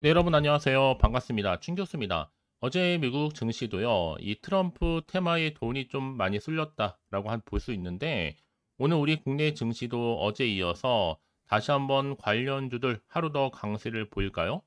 네, 여러분 안녕하세요. 반갑습니다. 춘 교수입니다. 어제 미국 증시도요, 이 트럼프 테마에 돈이 좀 많이 쏠렸다라고 볼 수 있는데, 오늘 우리 국내 증시도 어제 이어서 다시 한번 관련주들 하루 더 강세를 보일까요?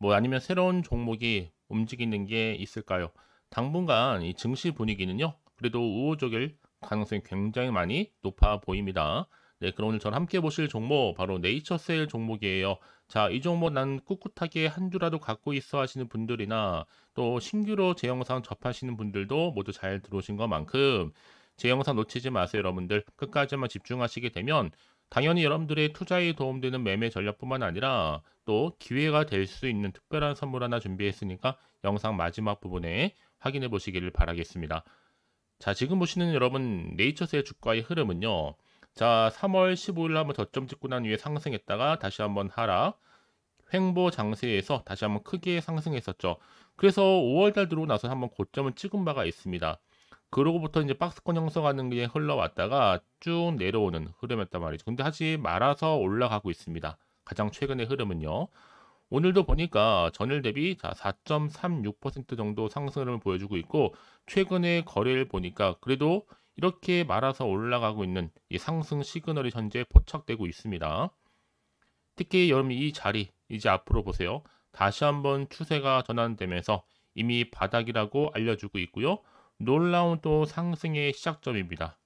뭐 아니면 새로운 종목이 움직이는 게 있을까요? 당분간 이 증시 분위기는요, 그래도 우호적일 가능성이 굉장히 많이 높아 보입니다. 네, 그럼 오늘 저랑 함께 보실 종목 바로 네이처셀 종목이에요. 자, 이 종목 난 꿋꿋하게 한 주라도 갖고 있어 하시는 분들이나 또 신규로 제 영상 접하시는 분들도 모두 잘 들어오신 것만큼 제 영상 놓치지 마세요, 여러분들. 끝까지만 집중하시게 되면 당연히 여러분들의 투자에 도움되는 매매 전략뿐만 아니라 또 기회가 될 수 있는 특별한 선물 하나 준비했으니까 영상 마지막 부분에 확인해 보시기를 바라겠습니다. 자, 지금 보시는 여러분 네이처셀 주가의 흐름은요. 자, 3월 15일 한번 저점 찍고 난 후에 상승했다가 다시 한번 하락. 횡보 장세에서 다시 한번 크게 상승했었죠. 그래서 5월달 들어오고 나서 한번 고점을 찍은 바가 있습니다. 그러고부터 이제 박스권 형성하는 게 흘러왔다가 쭉 내려오는 흐름이었단 말이죠. 근데 하지 말아서 올라가고 있습니다. 가장 최근의 흐름은요. 오늘도 보니까 전일 대비 자 4.36% 정도 상승을 보여주고 있고 최근의 거래를 보니까 그래도 이렇게 말아서 올라가고 있는 이 상승 시그널이 현재 포착되고 있습니다. 특히 여러분 이 자리 이제 앞으로 보세요. 다시 한번 추세가 전환되면서 이미 바닥이라고 알려주고 있고요. 놀라운 또 상승의 시작점입니다.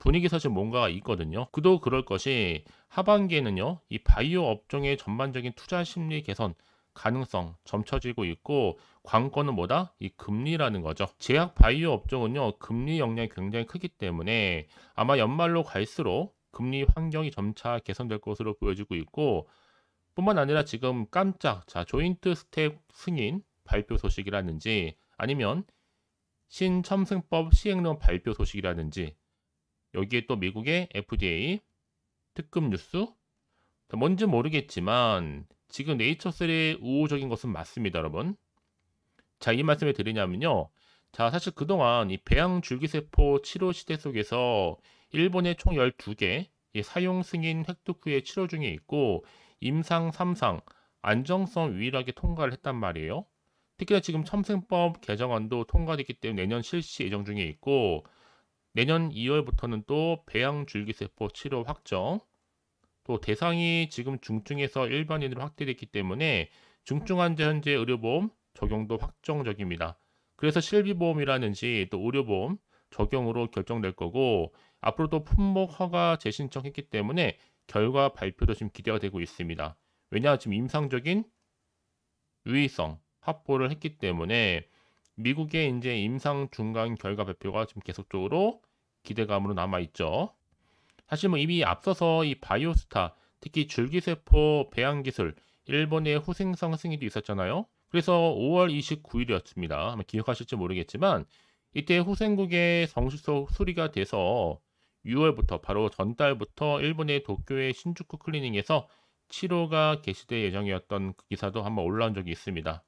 분위기 사실 뭔가가 있거든요. 그도 그럴 것이 하반기에는요. 이 바이오 업종의 전반적인 투자 심리 개선 가능성 점쳐지고 있고 관건은 뭐다? 이 금리라는 거죠. 제약 바이오 업종은요. 금리 영향이 굉장히 크기 때문에 아마 연말로 갈수록 금리 환경이 점차 개선될 것으로 보여지고 있고 뿐만 아니라 지금 깜짝 조인트 스텝 승인 발표 소식이라든지 아니면 신첨승법 시행령 발표 소식이라든지 여기에 또 미국의 FDA 특급 뉴스 뭔지 모르겠지만 지금 네이처셀의 우호적인 것은 맞습니다, 여러분. 자, 이 말씀을 드리냐면요. 자, 사실 그동안 이 배양 줄기세포 치료 시대 속에서 일본의 총 12개 사용 승인 획득 후에 치료 중에 있고 임상 3상 안정성 유일하게 통과를 했단 말이에요. 특히나 지금 첨승법 개정안도 통과됐기 때문에 내년 실시 예정 중에 있고 내년 2월부터는 또 배양 줄기세포 치료 확정 또 대상이 지금 중증에서 일반인으로 확대됐기 때문에 중증 환자 현재 의료보험 적용도 확정적입니다. 그래서 실비보험이라든지 또 의료보험 적용으로 결정될 거고 앞으로도 품목 허가 재신청했기 때문에 결과 발표도 지금 기대가 되고 있습니다. 왜냐 지금 임상적인 유의성 확보를 했기 때문에 미국의 이제 임상 중간 결과 발표가 지금 계속적으로 기대감으로 남아 있죠. 사실 뭐 이미 앞서서 이 바이오스타, 특히 줄기세포 배양 기술, 일본의 후생성 승인도 있었잖아요. 그래서 5월 29일이었습니다. 아마 기억하실지 모르겠지만 이때 후생국의 정식 수리가 돼서 6월부터 바로 전달부터 일본의 도쿄의 신주쿠 클리닉에서 치료가 개시될 예정이었던 그 기사도 한번 올라온 적이 있습니다.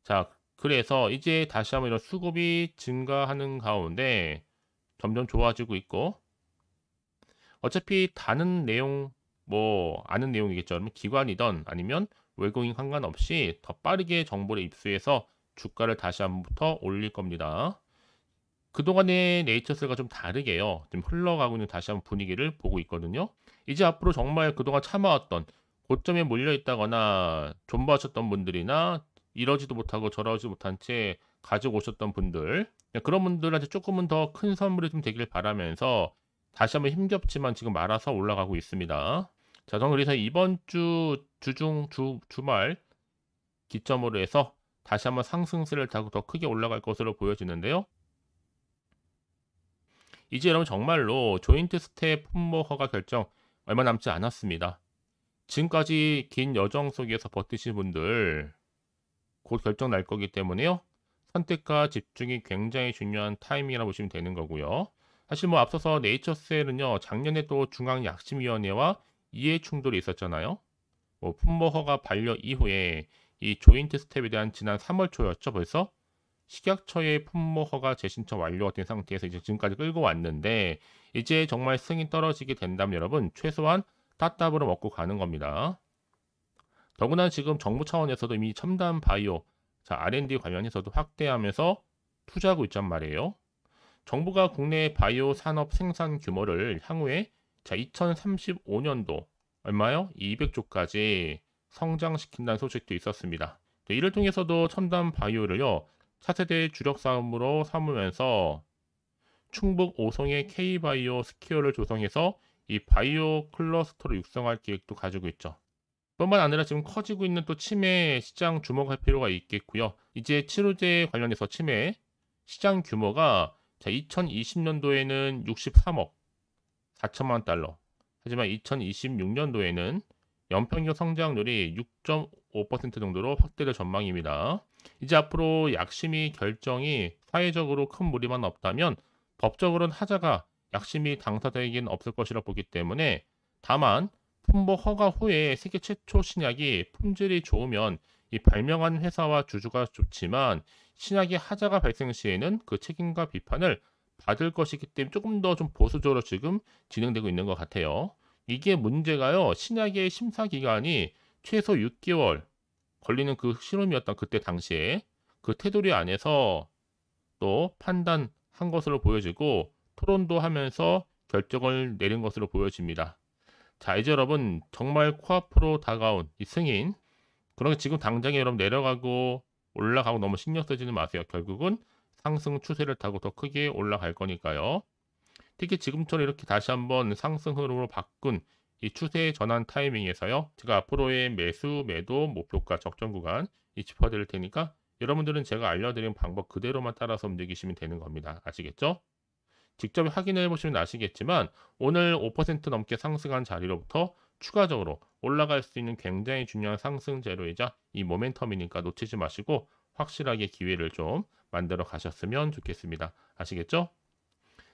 자, 그래서 이제 다시 한번 이런 수급이 증가하는 가운데 점점 좋아지고 있고 어차피 다른 내용 뭐 아는 내용이겠죠. 그러면 기관이든 아니면 외국인 상관없이 더 빠르게 정보를 입수해서 주가를 다시 한번부터 올릴 겁니다. 그동안의 네이처스가 좀 다르게요. 좀 흘러가고 있는 다시 한번 분위기를 보고 있거든요. 이제 앞으로 정말 그동안 참아왔던 고점에 몰려 있다거나 존버하셨던 분들이나 이러지도 못하고 저러지도 못한 채 가지고 오셨던 분들 그런 분들한테 조금은 더 큰 선물이 좀 되길 바라면서 다시 한번 힘겹지만 지금 말아서 올라가고 있습니다. 자, 저는 그래서 이번 주말 기점으로 해서 다시 한번 상승세를 타고 더 크게 올라갈 것으로 보여지는데요. 이제 여러분 정말로 조인트 스텝 품목 허가 결정 얼마 남지 않았습니다. 지금까지 긴 여정 속에서 버티신 분들 곧 결정 날 거기 때문에요. 선택과 집중이 굉장히 중요한 타이밍이라고 보시면 되는 거고요. 사실 뭐 앞서서 네이처셀은요. 작년에 또 중앙약심위원회와 이해 충돌이 있었잖아요. 뭐 품목 허가 반려 이후에 이 조인트 스텝에 대한 지난 3월 초였죠. 벌써 식약처의 품목 허가 재신청 완료가 된 상태에서 이제 지금까지 끌고 왔는데 이제 정말 승인 떨어지게 된다면 여러분 최소한 따따블을 먹고 가는 겁니다. 더구나 지금 정부 차원에서도 이미 첨단 바이오, 자, R&D 관련해서도 확대하면서 투자하고 있단 말이에요. 정부가 국내 바이오 산업 생산 규모를 향후에 자, 2035년도 얼마요? 200조까지 성장시킨다는 소식도 있었습니다. 이를 통해서도 첨단 바이오를요, 차세대 주력 사업으로 삼으면서 충북 오송의 K바이오 스퀘어를 조성해서 이 바이오 클러스터를 육성할 계획도 가지고 있죠. 뿐만 아니라 지금 커지고 있는 또 치매 시장 주목할 필요가 있겠고요. 이제 치료제 관련해서 치매 시장 규모가 자, 2020년도에는 63억 4천만 달러. 하지만 2026년도에는 연평균 성장률이 6.5% 정도로 확대될 전망입니다. 이제 앞으로 약심의 결정이 사회적으로 큰 무리만 없다면 법적으로는 하자가 약심의 당사자에게는 없을 것이라 보기 때문에 다만 품목 허가 후에 세계 최초 신약이 품질이 좋으면 이 발명한 회사와 주주가 좋지만 신약의 하자가 발생 시에는 그 책임과 비판을 받을 것이기 때문에 조금 더 좀 보수적으로 지금 진행되고 있는 것 같아요. 이게 문제가요. 신약의 심사 기간이 최소 6개월 걸리는 그 실험이었던 그때 당시에 그 테두리 안에서 또 판단한 것으로 보여지고 토론도 하면서 결정을 내린 것으로 보여집니다. 자, 이제 여러분 정말 코앞으로 다가온 이 승인 그러니까 지금 당장에 여러분 내려가고 올라가고 너무 신경 쓰지는 마세요. 결국은 상승 추세를 타고 더 크게 올라갈 거니까요. 특히 지금처럼 이렇게 다시 한번 상승 흐름으로 바꾼 이 추세 전환 타이밍에서요. 제가 앞으로의 매수, 매도, 목표가, 적정 구간 이 짚어드릴 테니까 여러분들은 제가 알려드린 방법 그대로만 따라서 움직이시면 되는 겁니다. 아시겠죠? 직접 확인해 보시면 아시겠지만 오늘 5% 넘게 상승한 자리로부터 추가적으로 올라갈 수 있는 굉장히 중요한 상승 재료이자 이 모멘텀이니까 놓치지 마시고 확실하게 기회를 좀 만들어 가셨으면 좋겠습니다. 아시겠죠?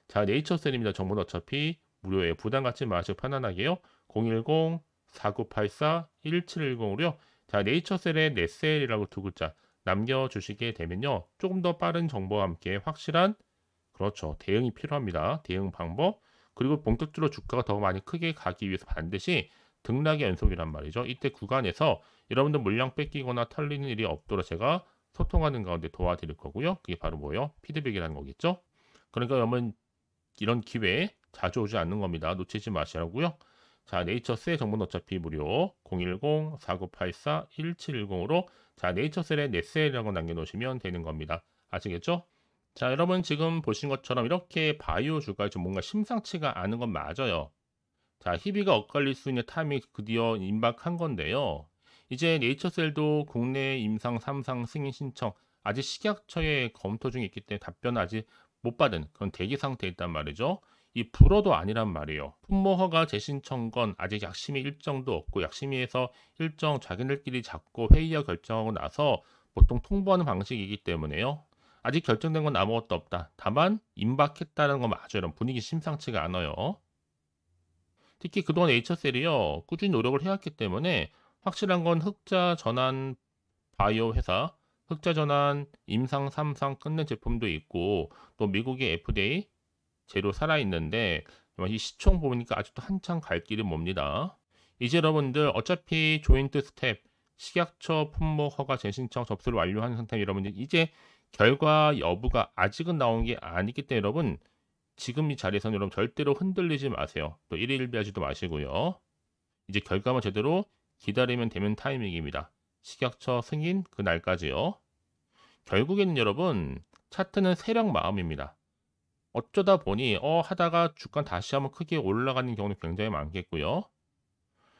자, 네이처셀입니다. 정보는 어차피 무료예요. 부담 갖지 마시고 편안하게요. 010-4984-1710으로요. 자, 네이처셀의 넷셀이라고 두 글자 남겨주시게 되면요. 조금 더 빠른 정보와 함께 확실한 그렇죠. 대응이 필요합니다. 대응 방법. 그리고 본격적으로 주가가 더 많이 크게 가기 위해서 반드시 등락의 연속이란 말이죠. 이때 구간에서 여러분들 물량 뺏기거나 털리는 일이 없도록 제가 소통하는 가운데 도와드릴 거고요. 그게 바로 뭐예요? 피드백이라는 거겠죠. 그러니까 여러분 이런 기회 자주 오지 않는 겁니다. 놓치지 마시라고요. 자, 네이처셀 정보는 어차피 무료 010-4984-1710으로 자, 네이처셀의 넷셀이라고 남겨놓으시면 되는 겁니다. 아시겠죠? 자, 여러분 지금 보신 것처럼 이렇게 바이오 주가에 좀 뭔가 심상치가 않은 건 맞아요. 자, 희비가 엇갈릴 수 있는 타이밍이 드디어 임박한 건데요. 이제 네이처셀도 국내 임상 3상 승인 신청 아직 식약처에 검토 중에 있기 때문에 답변을 아직 못 받은 그런 대기 상태에 있단 말이죠. 이 불어도 아니란 말이에요. 품목허가 재신청건 아직 약심의 일정도 없고 약심위에서 일정 자기들끼리 잡고 회의와 결정하고 나서 보통 통보하는 방식이기 때문에요. 아직 결정된 건 아무것도 없다. 다만 임박했다는 건 맞아요. 이런 분위기 심상치가 않아요. 특히 그동안 H셀이요. 꾸준히 노력을 해왔기 때문에 확실한 건 흑자 전환 바이오 회사, 흑자 전환 임상 3상 끝낸 제품도 있고 또 미국의 FDA 제로 살아있는데 이 시총 보니까 아직도 한참 갈 길이 멉니다. 이제 여러분들 어차피 조인트 스텝 식약처 품목 허가 재신청 접수를 완료한 상태 여러분들 이제 결과 여부가 아직은 나온 게 아니기 때문에 여러분 지금 이 자리에서는 여러분 절대로 흔들리지 마세요. 또 일일비하지도 마시고요. 이제 결과만 제대로 기다리면 되는 타이밍입니다. 식약처 승인 그 날까지요. 결국에는 여러분 차트는 세력 마음입니다. 어쩌다 보니 하다가 주가 다시 한번 크게 올라가는 경우는 굉장히 많겠고요.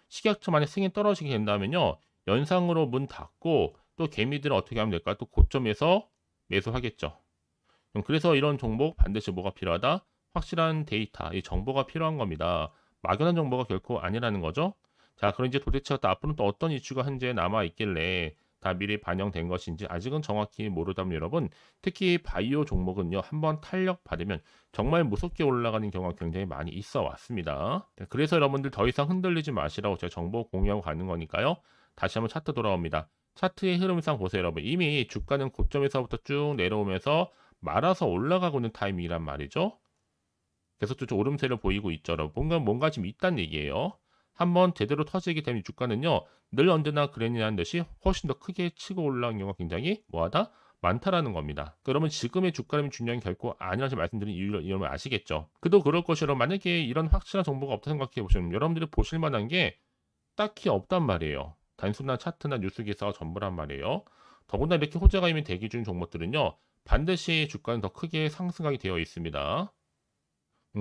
식약처 만에 승인 떨어지게 된다면요. 연상으로 문 닫고 또 개미들은 어떻게 하면 될까? 또 고점에서 매수하겠죠. 그래서 이런 종목 반드시 뭐가 필요하다? 확실한 데이터, 이 정보가 필요한 겁니다. 막연한 정보가 결코 아니라는 거죠. 자, 그럼 이제 도대체 앞으로는 또 어떤 이슈가 현재 남아 있길래 다 미리 반영된 것인지 아직은 정확히 모르다면 여러분, 특히 바이오 종목은요, 한번 탄력 받으면 정말 무섭게 올라가는 경우가 굉장히 많이 있어 왔습니다. 그래서 여러분들 더 이상 흔들리지 마시라고 제가 정보 공유하고 가는 거니까요. 다시 한번 차트 돌아옵니다. 차트의 흐름상 보세요, 여러분. 이미 주가는 고점에서부터 쭉 내려오면서 말아서 올라가고 있는 타이밍이란 말이죠. 계속 좀 오름세를 보이고 있죠. 여러분. 뭔가 좀 있다는 얘기예요. 한번 제대로 터지게 되면 이 주가는요. 늘 언제나 그랬냐는 듯이 훨씬 더 크게 치고 올라온 경우가 굉장히 뭐하다? 많다라는 겁니다. 그러면 지금의 주가라면 중요한 게 결코 아니라고 말씀드린 이유를 여러분 아시겠죠? 그도 그럴 것이라 만약에 이런 확실한 정보가 없다 생각해 보시면 여러분들이 보실 만한 게 딱히 없단 말이에요. 단순한 차트나 뉴스 기사가 전부란 말이에요. 더군다나 이렇게 호재가 이미 대기 중인 종목들은요. 반드시 주가는 더 크게 상승하게 되어 있습니다.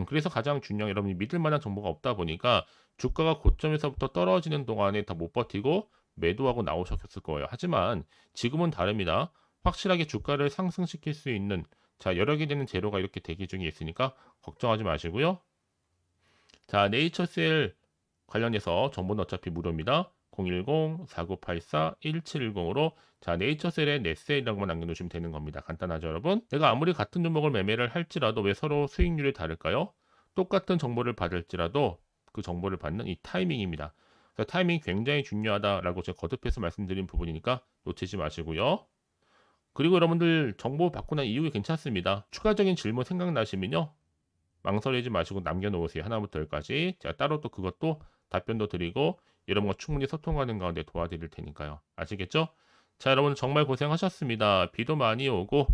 그래서 가장 중요한 여러분이 믿을 만한 정보가 없다 보니까 주가가 고점에서부터 떨어지는 동안에 다 못 버티고 매도하고 나오셨을 거예요. 하지만 지금은 다릅니다. 확실하게 주가를 상승시킬 수 있는 여러 개 되는 재료가 이렇게 대기 중에 있으니까 걱정하지 마시고요. 자, 네이처셀 관련해서 정보는 어차피 무료입니다. 010-4984-1710으로 네이처셀의 넷세이라고만 남겨놓으시면 되는 겁니다. 간단하죠, 여러분? 내가 아무리 같은 종목을 매매를 할지라도 왜 서로 수익률이 다를까요? 똑같은 정보를 받을지라도 그 정보를 받는 이 타이밍입니다. 그래서 타이밍이 굉장히 중요하다라고 제가 거듭해서 말씀드린 부분이니까 놓치지 마시고요. 그리고 여러분들 정보 받고 난 이후에 괜찮습니다. 추가적인 질문 생각나시면요. 망설이지 마시고 남겨놓으세요. 하나부터 열까지. 제가 따로 또 그것도 답변도 드리고 여러분과 충분히 소통하는 가운데 도와드릴 테니까요. 아시겠죠? 자, 여러분 정말 고생하셨습니다. 비도 많이 오고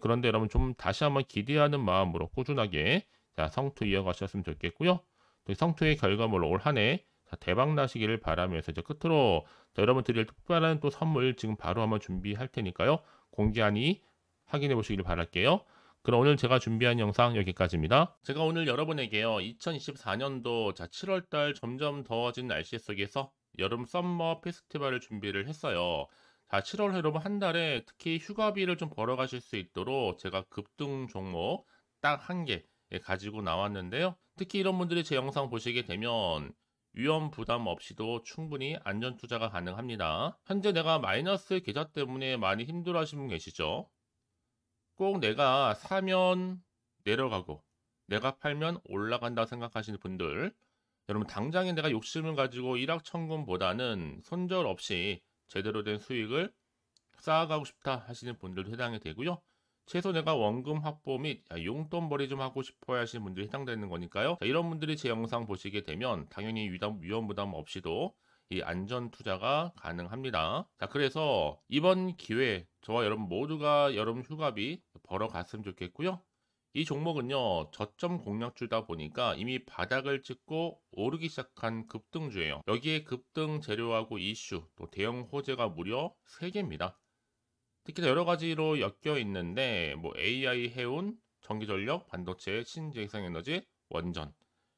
그런데 여러분 좀 다시 한번 기대하는 마음으로 꾸준하게 성투 이어가셨으면 좋겠고요. 또 성투의 결과물로 올 한 해 대박 나시기를 바라면서 이제 끝으로 여러분 드릴 특별한 또 선물 지금 바로 한번 준비할 테니까요. 공개하니 확인해 보시길 바랄게요. 그럼 오늘 제가 준비한 영상 여기까지입니다. 제가 오늘 여러분에게요. 2024년도 7월달 점점 더워진 날씨 속에서 여름 썸머 페스티벌을 준비를 했어요. 7월 여러분 한 달에 특히 휴가비를 좀 벌어가실 수 있도록 제가 급등 종목 딱 한 개 가지고 나왔는데요. 특히 이런 분들이 제 영상 보시게 되면 위험 부담 없이도 충분히 안전 투자가 가능합니다. 현재 내가 마이너스 계좌 때문에 많이 힘들어 하시는 분 계시죠? 꼭 내가 사면 내려가고 내가 팔면 올라간다 생각하시는 분들, 여러분 당장에 내가 욕심을 가지고 일확천금보다는 손절 없이 제대로 된 수익을 쌓아가고 싶다 하시는 분들도 해당이 되고요. 최소 내가 원금 확보 및 용돈벌이 좀 하고 싶어 하시는 분들이 해당되는 거니까요. 이런 분들이 제 영상 보시게 되면 당연히 위험 부담 없이도 이 안전 투자가 가능합니다. 그래서 이번 기회에 저와 여러분 모두가 여름 휴가비 벌어 갔으면 좋겠고요. 이 종목은요, 저점 공략주다 보니까 이미 바닥을 찍고 오르기 시작한 급등주예요. 여기에 급등 재료하고 이슈, 또 대형 호재가 무려 3개입니다. 특히 여러 가지로 엮여 있는데 뭐 AI, 해운, 전기전력, 반도체, 신재생에너지, 원전.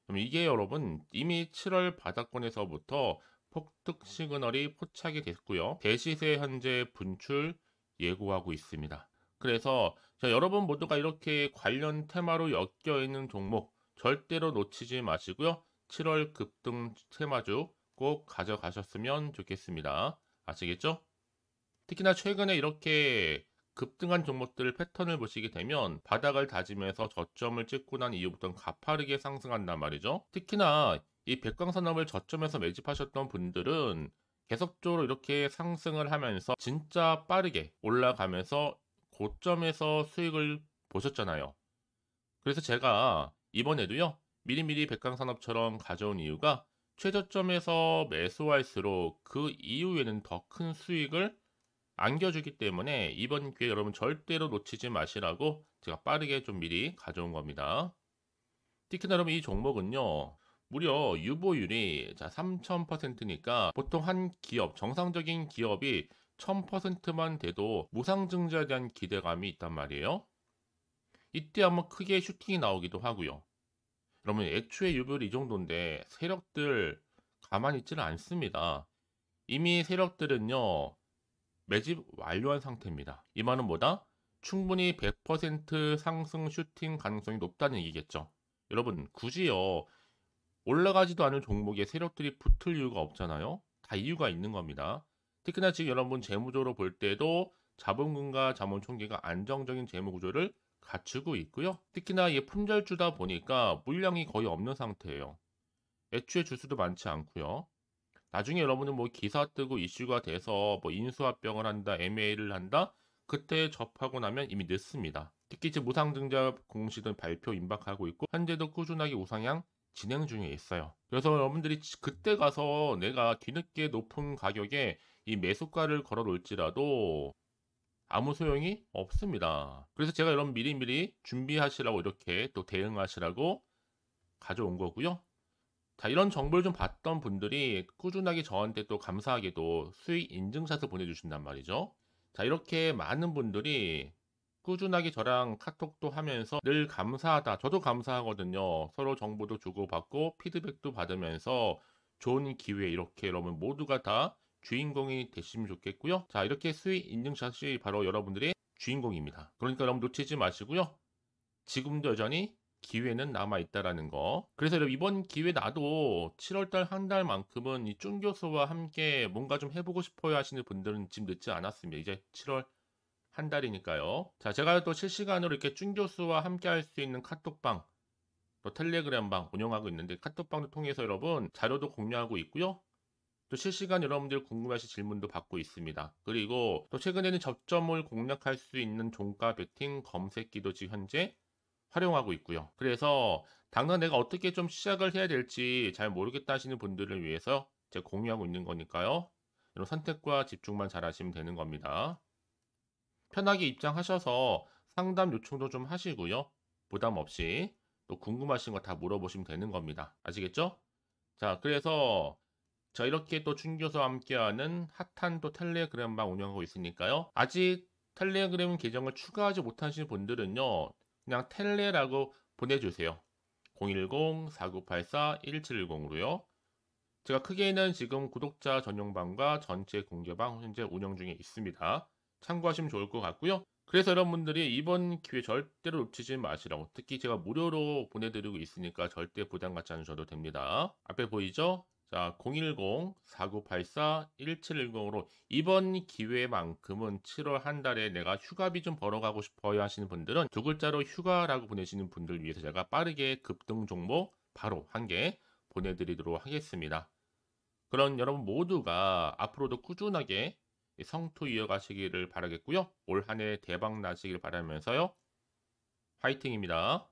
그럼 이게 여러분 이미 7월 바닥권에서부터 폭등 시그널이 포착이 됐고요. 대시세 현재 분출 예고하고 있습니다. 그래서 여러분 모두가 이렇게 관련 테마로 엮여 있는 종목 절대로 놓치지 마시고요. 7월 급등 테마주 꼭 가져가셨으면 좋겠습니다. 아시겠죠? 특히나 최근에 이렇게 급등한 종목들 패턴을 보시게 되면 바닥을 다지면서 저점을 찍고 난 이후부터는 가파르게 상승한단 말이죠. 특히나 이 백광산업을 저점에서 매집하셨던 분들은 계속적으로 이렇게 상승을 하면서 진짜 빠르게 올라가면서 고점에서 수익을 보셨잖아요. 그래서 제가 이번에도요, 미리미리 백광산업처럼 가져온 이유가 최저점에서 매수할수록 그 이후에는 더 큰 수익을 안겨주기 때문에 이번 기회 여러분 절대로 놓치지 마시라고 제가 빠르게 좀 미리 가져온 겁니다. 특히나 여러분 이 종목은요, 무려 유보율이 3000%니까 보통 한 기업, 정상적인 기업이 1000%만 돼도 무상증자에 대한 기대감이 있단 말이에요. 이때 한번 크게 슈팅이 나오기도 하고요. 여러분 애초에 유보율이 이 정도인데 세력들 가만히 있지는 않습니다. 이미 세력들은요, 매집 완료한 상태입니다. 이 말은 뭐다? 충분히 100% 상승 슈팅 가능성이 높다는 얘기겠죠. 여러분 굳이요, 올라가지도 않은 종목에 세력들이 붙을 이유가 없잖아요. 다 이유가 있는 겁니다. 특히나 지금 여러분 재무적으로 볼 때도 자본금과 자본총계가 안정적인 재무구조를 갖추고 있고요. 특히나 이게 품절주다 보니까 물량이 거의 없는 상태예요. 애초에 주수도 많지 않고요. 나중에 여러분은 뭐 기사 뜨고 이슈가 돼서 뭐 인수합병을 한다, MA를 한다, 그때 접하고 나면 이미 늦습니다. 특히 이제 무상증자 공시등 발표 임박하고 있고 현재도 꾸준하게 우상향 진행 중에 있어요. 그래서 여러분들이 그때 가서 내가 뒤늦게 높은 가격에 이 매수가를 걸어 놓을지라도 아무 소용이 없습니다. 그래서 제가 여러분 미리미리 준비하시라고 이렇게 또 대응하시라고 가져온 거고요. 자, 이런 정보를 좀 봤던 분들이 꾸준하게 저한테 또 감사하게도 수익 인증샷을 보내주신단 말이죠. 자, 이렇게 많은 분들이 꾸준하게 저랑 카톡도 하면서 늘 감사하다. 저도 감사하거든요. 서로 정보도 주고받고 피드백도 받으면서 좋은 기회 이렇게 여러분 모두가 다 주인공이 되시면 좋겠고요. 자, 이렇게 수익 인증샷이 바로 여러분들의 주인공입니다. 그러니까 여러분 놓치지 마시고요. 지금도 여전히 기회는 남아 있다라는 거. 그래서 여러분 이번 기회 나도 7월달 한 달만큼은 이 쭌 교수와 함께 뭔가 좀 해보고 싶어요 하시는 분들은 지금 늦지 않았습니다. 이제 7월 한 달이니까요. 자, 제가 또 실시간으로 이렇게 쭌 교수와 함께 할 수 있는 카톡방, 또 텔레그램방 운영하고 있는데 카톡방을 통해서 여러분 자료도 공유하고 있고요. 또 실시간 여러분들 궁금하신 질문도 받고 있습니다. 그리고 또 최근에는 저점을 공략할 수 있는 종가 베팅 검색기도 지금 현재 활용하고 있고요. 그래서 당장 내가 어떻게 좀 시작을 해야 될지 잘 모르겠다 하시는 분들을 위해서 제가 공유하고 있는 거니까요. 이런 선택과 집중만 잘 하시면 되는 겁니다. 편하게 입장하셔서 상담 요청도 좀 하시고요. 부담 없이 또 궁금하신 거 다 물어보시면 되는 겁니다. 아시겠죠? 자, 그래서 자, 이렇게 또 춘교수와 함께하는 핫한 또 텔레그램방 운영하고 있으니까요. 아직 텔레그램 계정을 추가하지 못하신 분들은요. 그냥 텔레라고 보내주세요. 010-4984-1710으로요. 제가 크게는 지금 구독자 전용방과 전체 공개방 현재 운영 중에 있습니다. 참고하시면 좋을 것 같고요. 그래서 여러분들이 이번 기회 절대로 놓치지 마시라고, 특히 제가 무료로 보내드리고 있으니까 절대 부담 갖지 않으셔도 됩니다. 앞에 보이죠? 자, 010-4984-1710으로 이번 기회만큼은 7월 한 달에 내가 휴가비 좀 벌어가고 싶어요 하시는 분들은 두 글자로 휴가라고 보내시는 분들 위해서 제가 빠르게 급등 종목 바로 한 개 보내드리도록 하겠습니다. 그런 여러분 모두가 앞으로도 꾸준하게 성투 이어가시기를 바라겠고요. 올 한 해 대박 나시길 바라면서요. 화이팅입니다.